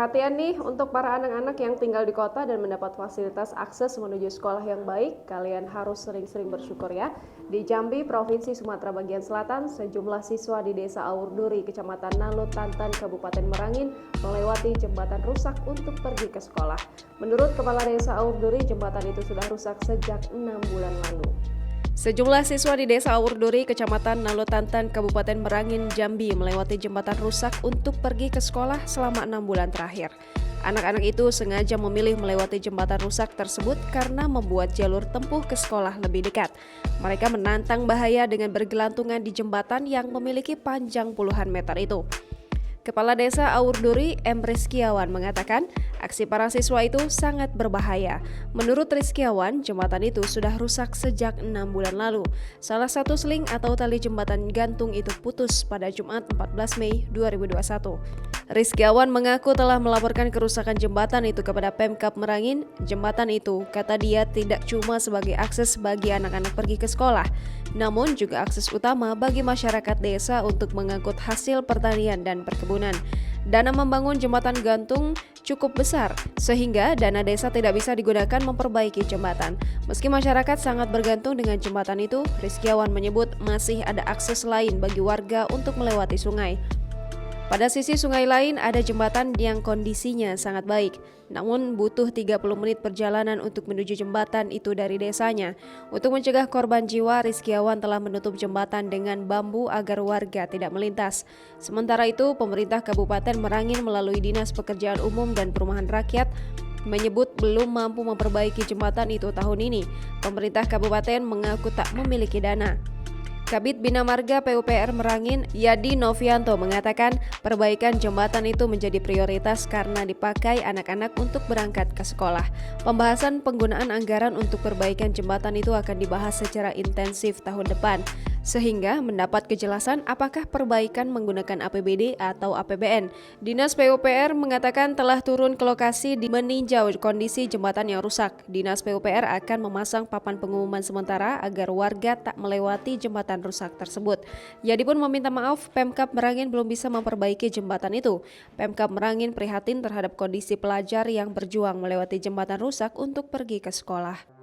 Perhatian nih untuk para anak-anak yang tinggal di kota dan mendapat fasilitas akses menuju sekolah yang baik, kalian harus sering-sering bersyukur ya. Di Jambi, Provinsi Sumatera Bagian Selatan, sejumlah siswa di Desa Awurduri, Kecamatan Nalut, Tantan, Kabupaten Merangin melewati jembatan rusak untuk pergi ke sekolah. Menurut Kepala Desa Awurduri, jembatan itu sudah rusak sejak 6 bulan lalu. Sejumlah siswa di Desa Awurduri, Kecamatan Nalut Tantan, Kabupaten Merangin, Jambi melewati jembatan rusak untuk pergi ke sekolah selama 6 bulan terakhir. Anak-anak itu sengaja memilih melewati jembatan rusak tersebut karena membuat jalur tempuh ke sekolah lebih dekat. Mereka menantang bahaya dengan bergelantungan di jembatan yang memiliki panjang puluhan meter itu. Kepala Desa Awurduri, M. Rizkiawan mengatakan, aksi para siswa itu sangat berbahaya. Menurut Rizkiawan, jembatan itu sudah rusak sejak 6 bulan lalu. Salah satu seling atau tali jembatan gantung itu putus pada Jumat 14 Mei 2021. Rizkiawan mengaku telah melaporkan kerusakan jembatan itu kepada Pemkab Merangin. Jembatan itu, kata dia, tidak cuma sebagai akses bagi anak-anak pergi ke sekolah, namun juga akses utama bagi masyarakat desa untuk mengangkut hasil pertanian dan perkebunan. Dana membangun jembatan gantung cukup besar, sehingga dana desa tidak bisa digunakan memperbaiki jembatan. Meski masyarakat sangat bergantung dengan jembatan itu, Rizkiawan menyebut masih ada akses lain bagi warga untuk melewati sungai. Pada sisi sungai lain ada jembatan yang kondisinya sangat baik, namun butuh 30 menit perjalanan untuk menuju jembatan itu dari desanya. Untuk mencegah korban jiwa, Rizkiawan telah menutup jembatan dengan bambu agar warga tidak melintas. Sementara itu, pemerintah Kabupaten Merangin melalui Dinas Pekerjaan Umum dan Perumahan Rakyat menyebut belum mampu memperbaiki jembatan itu tahun ini. Pemerintah Kabupaten mengaku tak memiliki dana. Kabid Bina Marga PUPR Merangin, Yadi Novianto mengatakan perbaikan jembatan itu menjadi prioritas karena dipakai anak-anak untuk berangkat ke sekolah. Pembahasan penggunaan anggaran untuk perbaikan jembatan itu akan dibahas secara intensif tahun depan, sehingga mendapat kejelasan apakah perbaikan menggunakan APBD atau APBN. Dinas PUPR mengatakan telah turun ke lokasi meninjau kondisi jembatan yang rusak. Dinas PUPR akan memasang papan pengumuman sementara agar warga tak melewati jembatan rusak tersebut. Yadi pun meminta maaf Pemkab Merangin belum bisa memperbaiki jembatan itu. Pemkab Merangin prihatin terhadap kondisi pelajar yang berjuang melewati jembatan rusak untuk pergi ke sekolah.